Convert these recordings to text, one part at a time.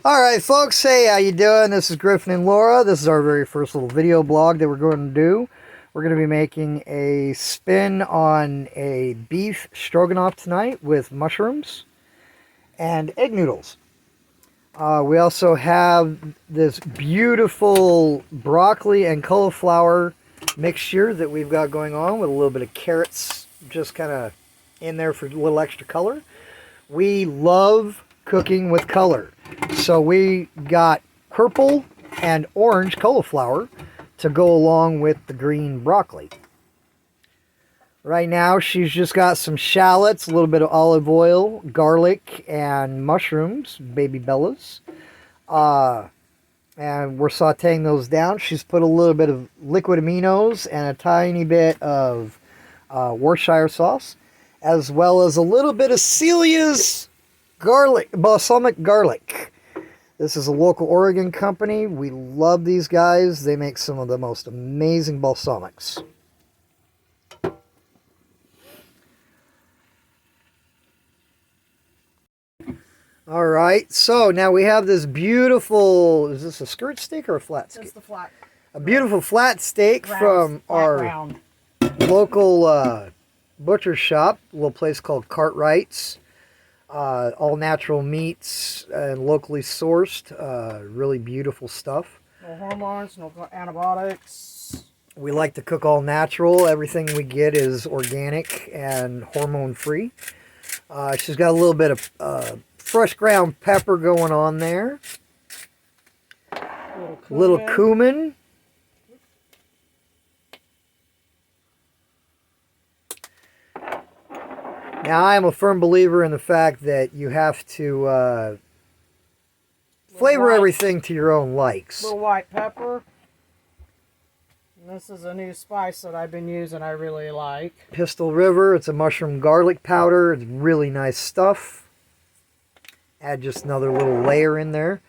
All right, folks. Hey, how you doing? This is Griffin and Laura. This is our very first little video blog that we're going to do. We're going to be making a spin on a beef stroganoff tonight with mushrooms and egg noodles. We also have this beautiful broccoli and cauliflower mixture that we've got going on with a little bit of carrots just kind of in there for a little extra color. We love cooking with color. So we got purple and orange cauliflower to go along with the green broccoli. Right now she's just got some shallots, a little bit of olive oil, garlic, and mushrooms, baby bellas. And we're sauteing those down. She's put a little bit of liquid aminos and a tiny bit of Worcestershire sauce, as well as a little bit of Celia's garlic, balsamic garlic. This is a local Oregon company. We love these guys. They make some of the most amazing balsamics. All right, so now we have this beautiful, is this a skirt steak or a flat steak? It's the flat. A beautiful flat steak from our local butcher shop, a little place called Cartwright's. All natural meats and locally sourced, really beautiful stuff. No hormones, no antibiotics. We like to cook all natural. Everything we get is organic and hormone free. She's got a little bit of fresh ground pepper going on there. Little cumin. Now, I am a firm believer in the fact that you have to flavor everything to your own likes. Little white pepper. And this is a new spice that I've been using I really like. Pistol River. It's a mushroom garlic powder. It's really nice stuff. Add just another little layer in there.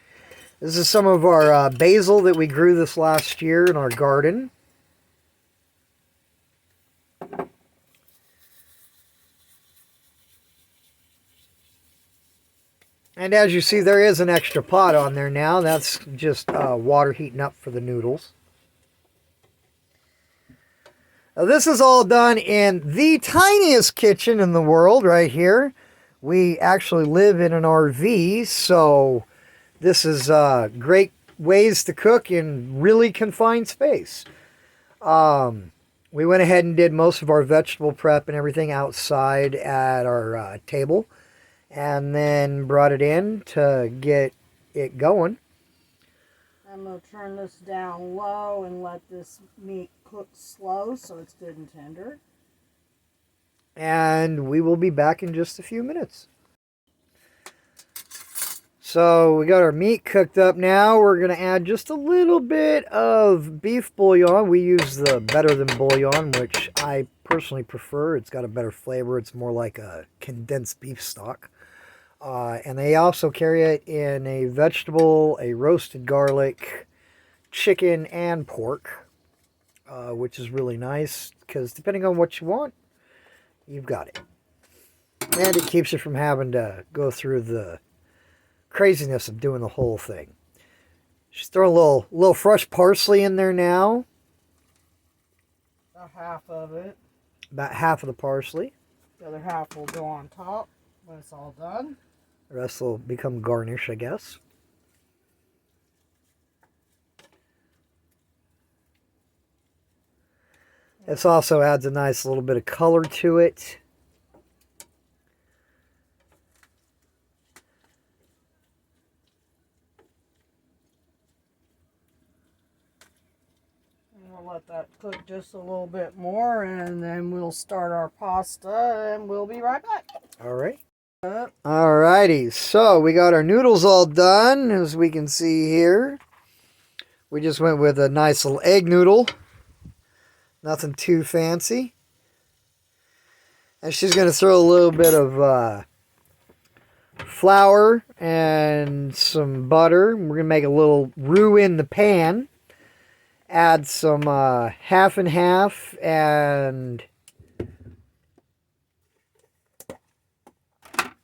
This is some of our basil that we grew this last year in our garden. And as you see, there is an extra pot on there now. That's just water heating up for the noodles. Now, this is all done in the tiniest kitchen in the world right here. We actually live in an RV, so this is great ways to cook in really confined space. We went ahead and did most of our vegetable prep and everything outside at our table. And then brought it in to get it going. I'm going to turn this down low and let this meat cook slow so it's good and tender. And we will be back in just a few minutes. So we got our meat cooked up now. We're going to add just a little bit of beef bouillon. We use the Better Than bouillon, which I personally prefer. It's got a better flavor. It's more like a condensed beef stock. And they also carry it in a vegetable, a roasted garlic, chicken, and pork, which is really nice because depending on what you want, you've got it. And it keeps you from having to go through the craziness of doing the whole thing. Just throw a little fresh parsley in there now. About half of it. About half of the parsley. The other half will go on top when it's all done. The rest will become garnish, I guess. This also adds a nice little bit of color to it. We'll let that cook just a little bit more, and then we'll start our pasta, and we'll be right back. All right. Alrighty, so we got our noodles all done, as we can see here. We just went with a nice little egg noodle. Nothing too fancy. And she's going to throw a little bit of flour and some butter. We're going to make a little roux in the pan. Add some half and half and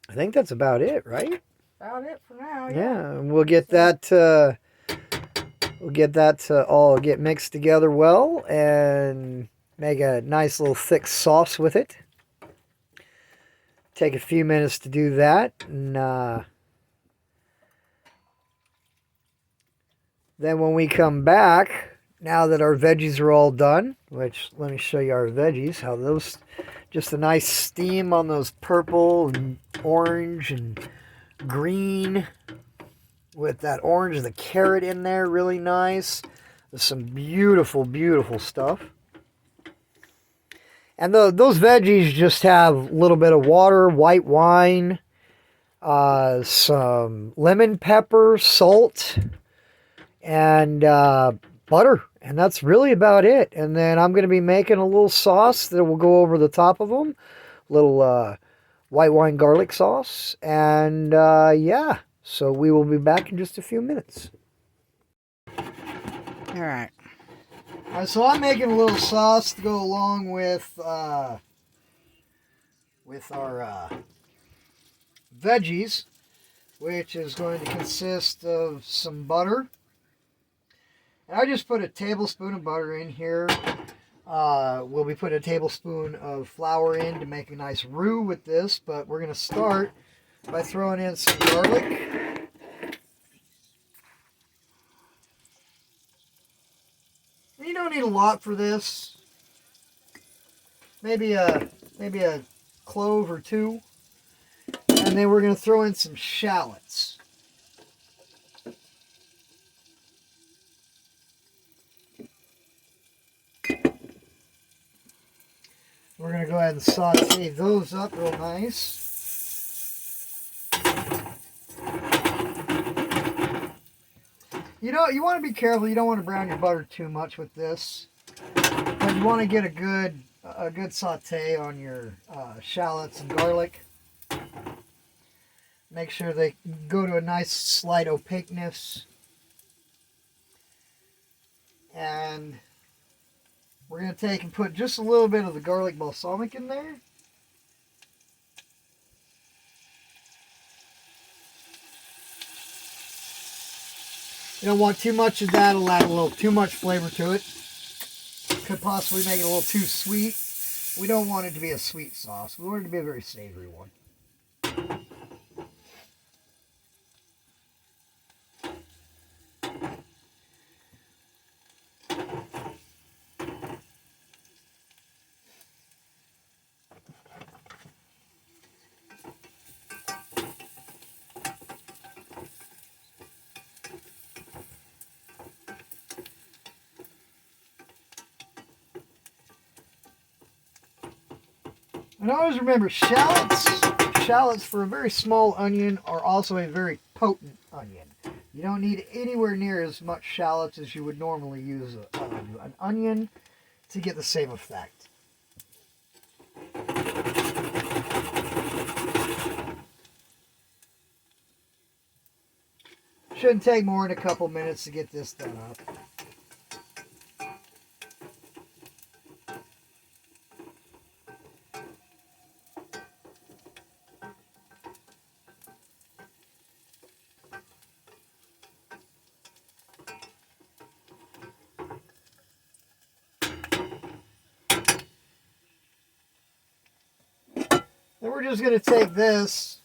I think that's about it, right? about it for now. Yeah, and we'll get that to all get mixed together well and make a nice little thick sauce with it. Take a few minutes to do that, and then when we come back, now that our veggies are all done, which let me show you our veggies, how those, just a nice steam on those purple and orange and green with that orange and the carrot in there, really nice. There's some beautiful, beautiful stuff. And those veggies just have a little bit of water, white wine, some lemon pepper, salt, and butter. And that's really about it. And then I'm going to be making a little sauce that will go over the top of them. Little white wine garlic sauce. And yeah, so we will be back in just a few minutes. All right. All right, so I'm making a little sauce to go along with our veggies, which is going to consist of some butter. And I just put a tablespoon of butter in here. We'll be putting a tablespoon of flour in to make a nice roux with this, but we're going to start by throwing in some garlic. You don't need a lot for this. Maybe a clove or two. And then we're going to throw in some shallots. We're going to go ahead and saute those up real nice. You want to be careful. You don't want to brown your butter too much with this. But you want to get a good saute on your shallots and garlic. Make sure they go to a nice slight opaqueness. And we're going to take and put just a little bit of the garlic balsamic in there. You don't want too much of that. It'll add a little too much flavor to it. Could possibly make it a little too sweet. We don't want it to be a sweet sauce. We want it to be a very savory one. And always remember, shallots for a very small onion are also a very potent onion. You don't need anywhere near as much shallots as you would normally use an onion to get the same effect. Shouldn't take more than a couple minutes to get this done up. Then we're just going to take this,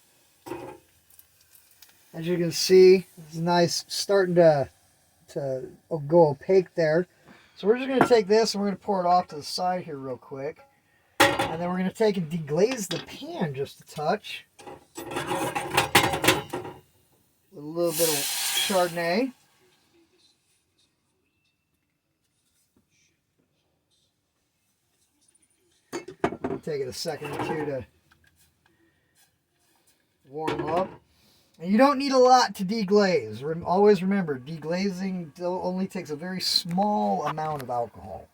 as you can see, it's nice, starting to go opaque there. So we're just going to take this and we're going to pour it off to the side here real quick. And then we're going to take and deglaze the pan just a touch. With a little bit of Chardonnay. Take it a second or two to warm up. And you don't need a lot to deglaze. Always remember, deglazing only takes a very small amount of alcohol.